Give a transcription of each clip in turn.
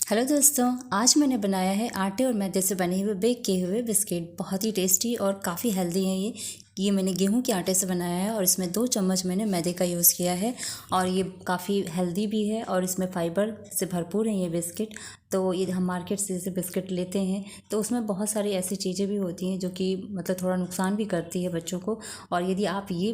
Hello दोस्तों, आज मैंने बनाया है आटे और मैदे से बने हुए बेक किए हुए बिस्किट। बहुत ही टेस्टी और काफ़ी हेल्दी हैं ये मैंने गेहूं के आटे से बनाया है और इसमें 2 चम्मच मैंने मैदे का यूज़ किया है। और ये काफ़ी हेल्दी भी है और इसमें फाइबर से भरपूर है ये बिस्किट। तो ये हम मार्केट से जैसे बिस्किट लेते हैं तो उसमें बहुत सारी ऐसी चीज़ें भी होती हैं जो कि मतलब थोड़ा नुकसान भी करती है बच्चों को। और यदि आप ये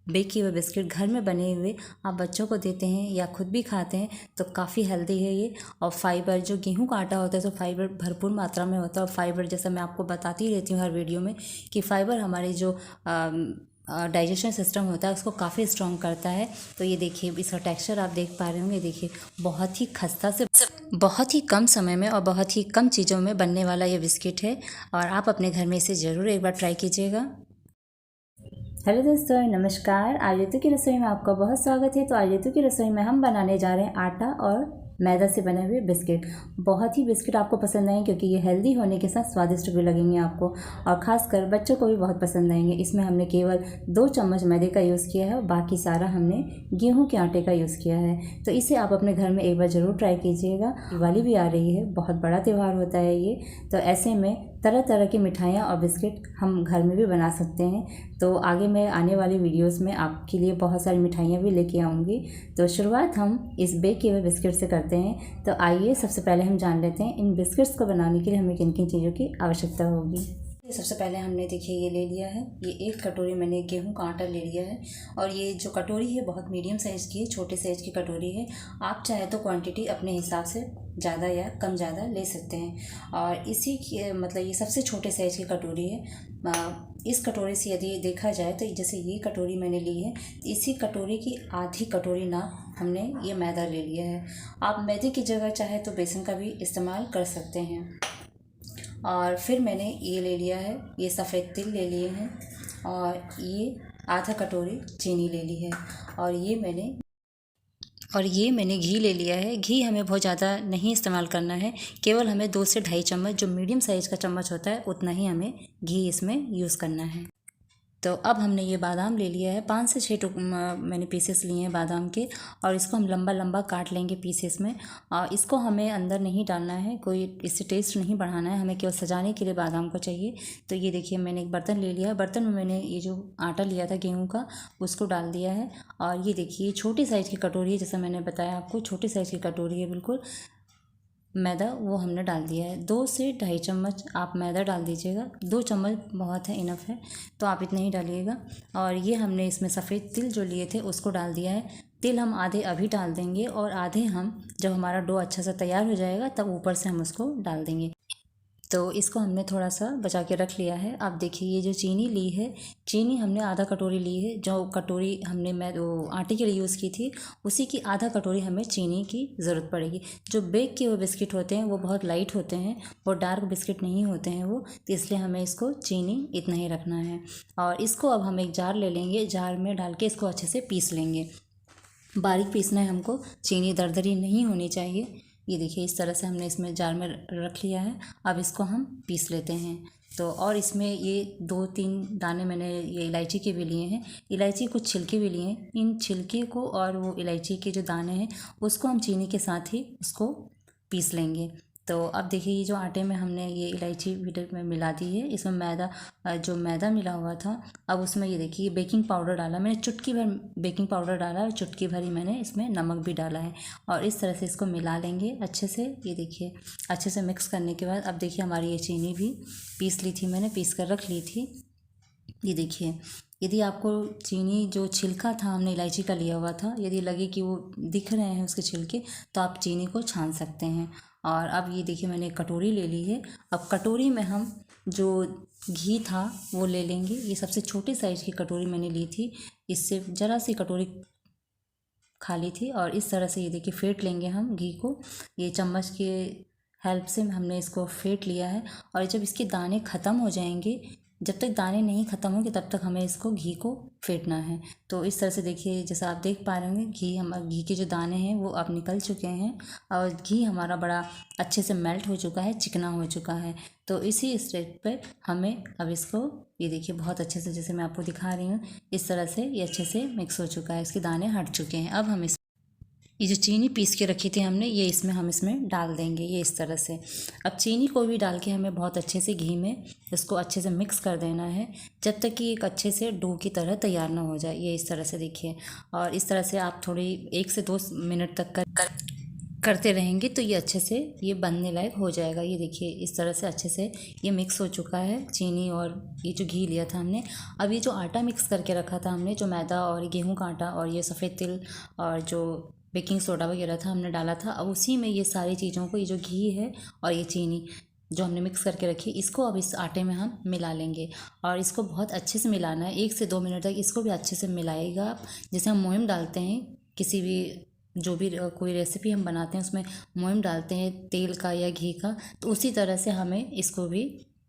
बेक किए हुए बिस्किट घर में बने हुए आप बच्चों को देते हैं या खुद भी खाते हैं तो काफ़ी हेल्दी है ये। और फाइबर जो गेहूं का आटा होता है तो फाइबर भरपूर मात्रा में होता है। और फाइबर जैसा मैं आपको बताती रहती हूँ हर वीडियो में कि फाइबर हमारे जो डाइजेशन सिस्टम होता है उसको काफ़ी स्ट्रॉन्ग करता है। तो ये देखिए, इसका टेक्सचर आप देख पा रहे होंगे। देखिए, बहुत ही खस्ता से बहुत ही कम समय में और बहुत ही कम चीज़ों में बनने वाला ये बिस्किट है। और आप अपने घर में इसे ज़रूर एक बार ट्राई कीजिएगा। हेलो दोस्तों, नमस्कार। आज रितु की रसोई में आपका बहुत स्वागत है। तो आज रितु की रसोई में हम बनाने जा रहे हैं आटा और मैदा से बने हुए बिस्किट। बहुत ही बिस्किट आपको पसंद आएंगे क्योंकि ये हेल्दी होने के साथ स्वादिष्ट भी लगेंगे आपको, और ख़ासकर बच्चों को भी बहुत पसंद आएंगे। इसमें हमने केवल 2 चम्मच मैदे का यूज़ किया है और बाकी सारा हमने गेहूं के आटे का यूज़ किया है। तो इसे आप अपने घर में एक बार ज़रूर ट्राई कीजिएगा। दिवाली भी आ रही है, बहुत बड़ा त्यौहार होता है ये। तो ऐसे में तरह तरह की मिठाइयाँ और बिस्किट हम घर में भी बना सकते हैं। तो आगे मैं आने वाली वीडियोस में आपके लिए बहुत सारी मिठाइयाँ भी लेके आऊँगी। तो शुरुआत हम इस बेक किए हुए बिस्किट से करते हैं। तो आइए सबसे पहले हम जान लेते हैं इन बिस्किट्स को बनाने के लिए हमें किन किन चीज़ों की आवश्यकता होगी। सबसे पहले हमने देखिए ये ले लिया है, ये 1 कटोरी मैंने गेहूं का आटा ले लिया है। और ये जो कटोरी है बहुत मीडियम साइज़ की है, छोटे साइज़ की कटोरी है। आप चाहे तो क्वांटिटी अपने हिसाब से ज़्यादा या कम ज़्यादा ले सकते हैं। और इसी की मतलब ये सबसे छोटे साइज़ की कटोरी है। इस कटोरी से यदि देखा जाए तो जैसे ये कटोरी मैंने ली है, इसी कटोरी की आधी कटोरी नाप हमने ये मैदा ले लिया है। आप मैदे की जगह चाहे तो बेसन का भी इस्तेमाल कर सकते हैं। और फिर मैंने ये ले लिया है, ये सफ़ेद तिल ले लिए हैं। और ये आधा कटोरी चीनी ले ली है। और ये मैंने घी ले लिया है। घी हमें बहुत ज़्यादा नहीं इस्तेमाल करना है, केवल हमें 2 से ढाई चम्मच, जो मीडियम साइज़ का चम्मच होता है उतना ही हमें घी इसमें यूज़ करना है। तो अब हमने ये बादाम ले लिया है, 5 से 6 मैंने पीसेस लिए हैं बादाम के। और इसको हम लंबा लंबा काट लेंगे पीसेस में। और इसको हमें अंदर नहीं डालना है, कोई इससे टेस्ट नहीं बढ़ाना है, हमें केवल सजाने के लिए बादाम को चाहिए। तो ये देखिए, मैंने एक बर्तन ले लिया है। बर्तन में मैंने ये जो आटा लिया था गेहूँ का उसको डाल दिया है। और ये देखिए, छोटी साइज़ की कटोरी है, जैसा मैंने बताया आपको छोटी साइज़ की कटोरी है बिल्कुल। मैदा वो हमने डाल दिया है, 2 से ढाई चम्मच आप मैदा डाल दीजिएगा। 2 चम्मच बहुत है, इनफ है, तो आप इतना ही डालिएगा। और ये हमने इसमें सफ़ेद तिल जो लिए थे उसको डाल दिया है। तिल हम आधे अभी डाल देंगे और आधे हम जब हमारा डो अच्छा सा तैयार हो जाएगा तब ऊपर से हम उसको डाल देंगे। तो इसको हमने थोड़ा सा बचा के रख लिया है। अब देखिए, ये जो चीनी ली है, चीनी हमने आधा कटोरी ली है। जो कटोरी हमने मैं वो आटे के लिए यूज़ की थी उसी की आधा कटोरी हमें चीनी की ज़रूरत पड़ेगी। जो बेक किए हुए बिस्किट होते हैं वो बहुत लाइट होते हैं, वो डार्क बिस्किट नहीं होते हैं वो, तो इसलिए हमें इसको चीनी इतना ही रखना है। और इसको अब हम एक जार ले लेंगे, जार में डाल के इसको अच्छे से पीस लेंगे। बारीक पीसना है हमको, चीनी दरदरी नहीं होनी चाहिए। ये देखिए, इस तरह से हमने इसमें जार में रख लिया है। अब इसको हम पीस लेते हैं। तो और इसमें ये 2-3 दाने मैंने ये इलायची के भी लिए हैं। इलायची कुछ छिलके भी लिए हैं। इन छिलके को और वो इलायची के जो दाने हैं उसको हम चीनी के साथ ही उसको पीस लेंगे। तो अब देखिए, ये जो आटे में हमने ये इलायची में मिला दी है, इसमें मैदा जो मैदा मिला हुआ था, अब उसमें ये देखिए बेकिंग पाउडर डाला मैंने, चुटकी भर बेकिंग पाउडर डाला और चुटकी भर ही मैंने इसमें नमक भी डाला है। और इस तरह से इसको मिला लेंगे अच्छे से। ये देखिए, अच्छे से मिक्स करने के बाद अब देखिए हमारी ये चीनी भी पीस ली थी, मैंने पीस कर रख ली थी। ये देखिए, यदि आपको चीनी जो छिलका था हमने इलायची का लिया हुआ था, यदि लगे कि वो दिख रहे हैं उसके छिलके, तो आप चीनी को छान सकते हैं। और अब ये देखिए, मैंने एक कटोरी ले ली है। अब कटोरी में हम जो घी था वो ले लेंगे। ये सबसे छोटे साइज़ की कटोरी मैंने ली थी, इससे ज़रा सी कटोरी खाली थी। और इस तरह से ये देखिए फेंट लेंगे हम घी को। ये चम्मच के हेल्प से हमने इसको फेंट लिया है। और जब इसके दाने ख़त्म हो जाएंगे, जब तक दाने नहीं ख़त्म होंगे तब तक हमें इसको घी को फेंटना है। तो इस तरह से देखिए, जैसा आप देख पा रहे होंगे घी के जो दाने हैं वो अब निकल चुके हैं और घी हमारा बड़ा अच्छे से मेल्ट हो चुका है, चिकना हो चुका है। तो इसी स्टेज पर हमें अब इसको, ये देखिए बहुत अच्छे से, जैसे मैं आपको दिखा रही हूँ, इस तरह से ये अच्छे से मिक्स हो चुका है, इसके दाने हट चुके हैं। अब हम ये जो चीनी पीस के रखी थी हमने, ये हम इसमें डाल देंगे, ये इस तरह से। अब चीनी को भी डाल के हमें बहुत अच्छे से घी में इसको अच्छे से मिक्स कर देना है, जब तक कि एक अच्छे से डो की तरह तैयार ना हो जाए। ये इस तरह से देखिए, और इस तरह से आप थोड़ी 1 से 2 मिनट तक करते रहेंगे तो ये अच्छे से ये बनने लायक हो जाएगा। ये देखिए इस तरह से अच्छे से ये मिक्स हो चुका है, चीनी और ये जो घी लिया था हमने। अब ये जो आटा मिक्स करके रखा था हमने, जो मैदा और गेहूं का आटा और ये सफ़ेद तिल और जो बेकिंग सोडा वगैरह था हमने डाला था, अब उसी में ये सारी चीज़ों को, ये जो घी है और ये चीनी जो हमने मिक्स करके रखी, इसको अब इस आटे में हम मिला लेंगे और इसको बहुत अच्छे से मिलाना है। 1 से 2 मिनट तक इसको भी अच्छे से मिलाएगा आप। जैसे हम मोयम डालते हैं किसी भी, जो भी कोई रेसिपी हम बनाते हैं उसमें मोयम डालते हैं तेल का या घी का, तो उसी तरह से हमें इसको भी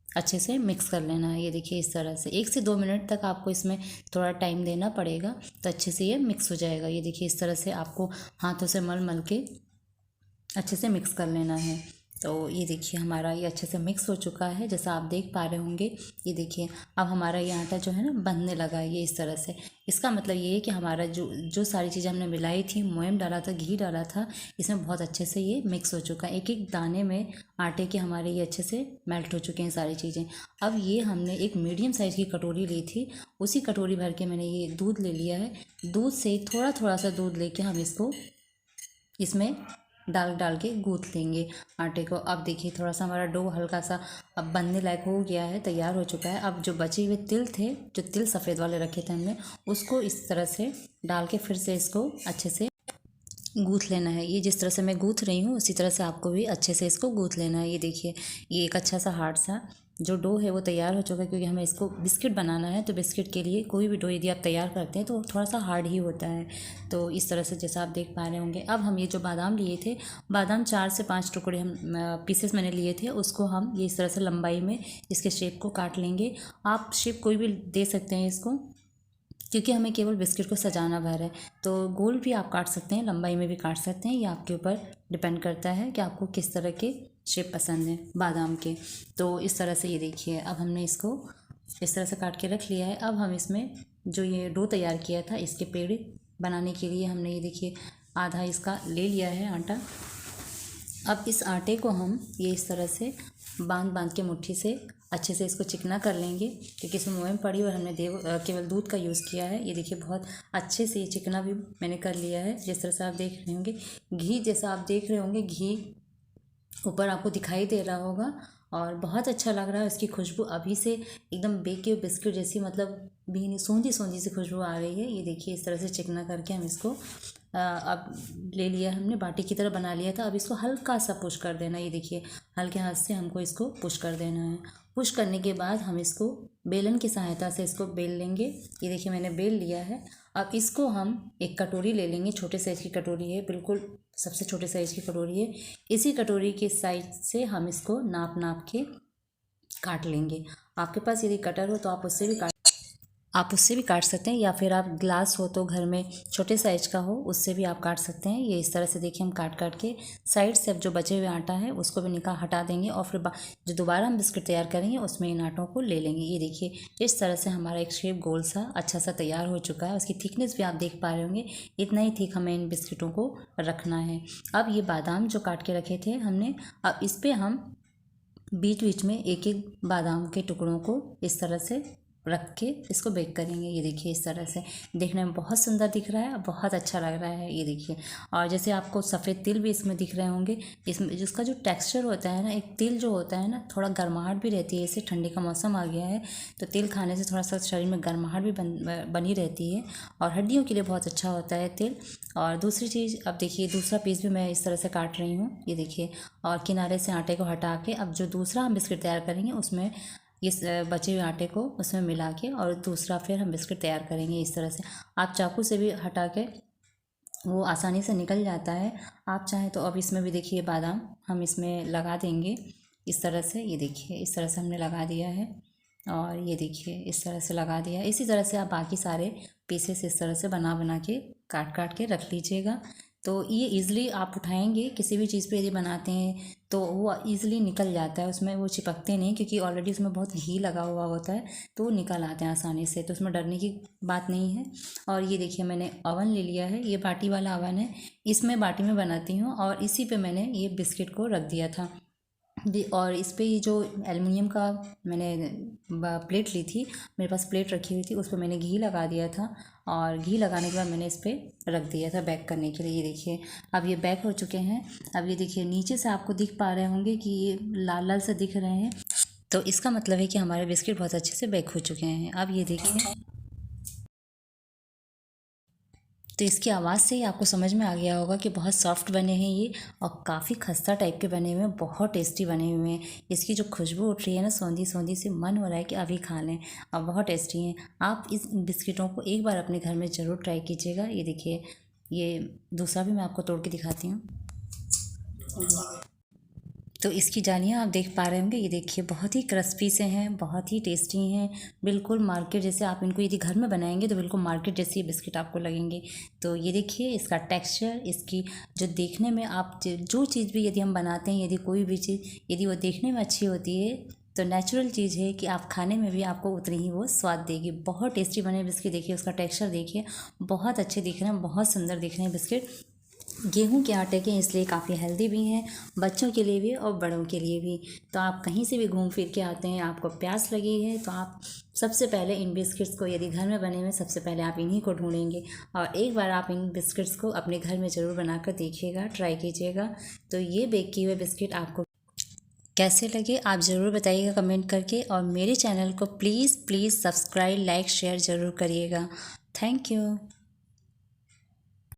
अच्छे से मिक्स कर लेना है। ये देखिए इस तरह से 1 से 2 मिनट तक आपको इसमें थोड़ा टाइम देना पड़ेगा, तो अच्छे से ये मिक्स हो जाएगा। ये देखिए इस तरह से आपको हाथों से मल मल के अच्छे से मिक्स कर लेना है। तो ये देखिए हमारा ये अच्छे से मिक्स हो चुका है, जैसा आप देख पा रहे होंगे। ये देखिए अब हमारा ये आटा जो है ना बनने लगा है, ये इस तरह से। इसका मतलब ये है कि हमारा जो जो सारी चीज़ें हमने मिलाई थी, मोयम डाला था, घी डाला था, इसमें बहुत अच्छे से ये मिक्स हो चुका है। एक एक दाने में आटे के हमारे ये अच्छे से मेल्ट हो चुके हैं सारी चीज़ें। अब ये हमने एक मीडियम साइज़ की कटोरी ली थी, उसी कटोरी भर के मैंने ये दूध ले लिया है। दूध से थोड़ा थोड़ा सा दूध लेके हम इसको इसमें डाल डाल के गूँथ लेंगे आटे को। अब देखिए थोड़ा सा हमारा डो हल्का सा अब बनने लायक हो गया है, तैयार हो चुका है। अब जो बचे हुए तिल थे, जो तिल सफ़ेद वाले रखे थे हमने, उसको इस तरह से डाल के फिर से इसको अच्छे से गूँथ लेना है। ये जिस तरह से मैं गूँथ रही हूँ उसी तरह से आपको भी अच्छे से इसको गूँथ लेना है। ये देखिए ये एक अच्छा सा हार्ड सा जो डो है वो तैयार हो चुका है, क्योंकि हमें इसको बिस्किट बनाना है। तो बिस्किट के लिए कोई भी डो यदि आप तैयार करते हैं तो थोड़ा सा हार्ड ही होता है। तो इस तरह से जैसा आप देख पा रहे होंगे। अब हम ये जो बादाम लिए थे, बादाम 4 से 5 टुकड़े हम पीसेस मैंने लिए थे, उसको हम ये इस तरह से लंबाई में इसके शेप को काट लेंगे। आप शेप कोई भी दे सकते हैं इसको, क्योंकि हमें केवल बिस्किट को सजाना भर है। तो गोल भी आप काट सकते हैं, लंबाई में भी काट सकते हैं, ये आपके ऊपर डिपेंड करता है कि आपको किस तरह के शेप पसंद है बादाम के। तो इस तरह से ये देखिए अब हमने इसको इस तरह से काट के रख लिया है। अब हम इसमें जो ये डो तैयार किया था, इसके पेड़ बनाने के लिए हमने ये देखिए आधा इसका ले लिया है आटा। अब इस आटे को हम ये इस तरह से बांध बांध के मुट्ठी से अच्छे से इसको चिकना कर लेंगे, क्योंकि इसमें मोयम पड़ी और हमने केवल दूध का यूज़ किया है। ये देखिए बहुत अच्छे से ये चिकना भी मैंने कर लिया है, जिस तरह से आप देख रहे होंगे। घी जैसा आप देख रहे होंगे, घी ऊपर आपको दिखाई दे रहा होगा और बहुत अच्छा लग रहा है। उसकी खुशबू अभी से एकदम बेके हुए बिस्किट जैसी, मतलब भीनी सोंधी सोंधी सी खुशबू आ रही है। ये देखिए इस तरह से चिकना करके हम इसको अब ले लिया, हमने बाटी की तरह बना लिया था। अब इसको हल्का सा पुश कर देना। ये देखिए हल्के हाथ से हमको इसको पुश कर देना है। पुश करने के बाद हम इसको बेलन की सहायता से इसको बेल लेंगे। ये देखिए मैंने बेल लिया है। अब इसको हम एक कटोरी ले लेंगे, छोटे साइज़ की कटोरी है, बिल्कुल सबसे छोटे साइज़ की कटोरी है। इसी कटोरी के साइज से हम इसको नाप नाप के काट लेंगे। आपके पास यदि कटर हो तो आप उससे भी काट सकते हैं, या फिर आप ग्लास हो तो घर में छोटे साइज का हो उससे भी आप काट सकते हैं। ये इस तरह से देखिए हम काट काट के साइड से अब जो बचे हुए आटा है उसको भी हटा देंगे, और फिर जो दोबारा हम बिस्किट तैयार करेंगे उसमें इन आटों को ले लेंगे। ये देखिए इस तरह से हमारा एक शेप गोल सा अच्छा सा तैयार हो चुका है। उसकी थिकनेस भी आप देख पा रहे होंगे, इतना ही थिक हमें इन बिस्किटों को रखना है। अब ये बादाम जो काट के रखे थे हमने, अब इस पर हम बीच बीच में एक एक बादाम के टुकड़ों को इस तरह से रख के इसको बेक करेंगे। ये देखिए इस तरह से देखने में बहुत सुंदर दिख रहा है, बहुत अच्छा लग रहा है। ये देखिए, और जैसे आपको सफ़ेद तिल भी इसमें दिख रहे होंगे, इसमें जिसका जो टेक्सचर होता है ना, एक तिल जो होता है ना, थोड़ा गर्माहट भी रहती है। इसे ठंडी का मौसम आ गया है तो तिल खाने से थोड़ा सा शरीर में गर्माहट भी बनी रहती है, और हड्डियों के लिए बहुत अच्छा होता है तिल। और दूसरी चीज़, अब देखिए दूसरा पीस भी मैं इस तरह से काट रही हूँ। ये देखिए, और किनारे से आटे को हटा के अब जो दूसरा हम बिस्किट तैयार करेंगे उसमें इस बचे हुए आटे को उसमें मिला के और दूसरा फिर हम बिस्किट तैयार करेंगे। इस तरह से आप चाकू से भी हटा के वो आसानी से निकल जाता है। आप चाहें तो अब इसमें भी देखिए बादाम हम इसमें लगा देंगे इस तरह से। ये देखिए इस तरह से हमने लगा दिया है, और ये देखिए इस तरह से लगा दिया। इसी तरह से आप बाकी सारे पीसेस इस तरह से बना बना के काट काट के रख लीजिएगा। तो ये ईज़िली आप उठाएंगे किसी भी चीज़ पे यदि बनाते हैं तो वो ईज़िली निकल जाता है, उसमें वो चिपकते नहीं क्योंकि ऑलरेडी उसमें बहुत घी लगा हुआ होता है, तो वो निकल आते हैं आसानी से, तो उसमें डरने की बात नहीं है। और ये देखिए मैंने ओवन ले लिया है, ये बाटी वाला ओवन है, इसमें बाटी में बनाती हूँ और इसी पे मैंने ये बिस्किट को रख दिया था। और इस पे ये जो एल्युमिनियम का मैंने प्लेट ली थी, मेरे पास प्लेट रखी हुई थी, उस पर मैंने घी लगा दिया था और घी लगाने के बाद मैंने इस पर रख दिया था बेक करने के लिए। ये देखिए अब ये बेक हो चुके हैं। अब ये देखिए नीचे से आपको दिख पा रहे होंगे कि ये लाल लाल से दिख रहे हैं, तो इसका मतलब है कि हमारे बिस्किट बहुत अच्छे से बेक हो चुके हैं। अब ये देखिए, तो इसकी आवाज़ से ही आपको समझ में आ गया होगा कि बहुत सॉफ्ट बने हैं ये और काफ़ी खस्ता टाइप के बने हुए हैं, बहुत टेस्टी बने हुए हैं। इसकी जो खुशबू उठ रही है ना सौंधी सौंधी से, मन हो रहा है कि अभी खा लें, और बहुत टेस्टी हैं। आप इस बिस्किटों को एक बार अपने घर में ज़रूर ट्राई कीजिएगा। ये देखिए, ये दूसरा भी मैं आपको तोड़ के दिखाती हूँ। तो इसकी जालियाँ आप देख पा रहे होंगे, ये देखिए बहुत ही क्रिस्पी से हैं, बहुत ही टेस्टी हैं, बिल्कुल मार्केट जैसे। आप इनको यदि घर में बनाएंगे तो बिल्कुल मार्केट जैसे ये बिस्किट आपको लगेंगे। तो ये देखिए इसका टेक्सचर, इसकी जो देखने में, आप जो चीज़ भी यदि हम बनाते हैं, यदि कोई भी चीज़ यदि वो देखने में अच्छी होती है तो नेचुरल चीज़ है कि आप खाने में भी आपको उतनी ही वो स्वाद देगी। बहुत टेस्टी बने बिस्किट, देखिए उसका टेक्सचर देखिए, बहुत अच्छे दिख रहे हैं, बहुत सुंदर दिख रहे हैं बिस्किट। गेहूं के आटे के, इसलिए काफ़ी हेल्दी भी हैं, बच्चों के लिए भी और बड़ों के लिए भी। तो आप कहीं से भी घूम फिर के आते हैं, आपको प्यास लगी है, तो आप सबसे पहले इन बिस्किट्स को, यदि घर में बने हुए, सबसे पहले आप इन्हीं को ढूंढेंगे। और एक बार आप इन बिस्किट्स को अपने घर में ज़रूर बनाकर देखिएगा, ट्राई कीजिएगा। तो ये बेक किए हुए बिस्किट आपको कैसे लगे आप ज़रूर बताइएगा कमेंट करके, और मेरे चैनल को please please subscribe, like, share ज़रूर करिएगा। Thank you.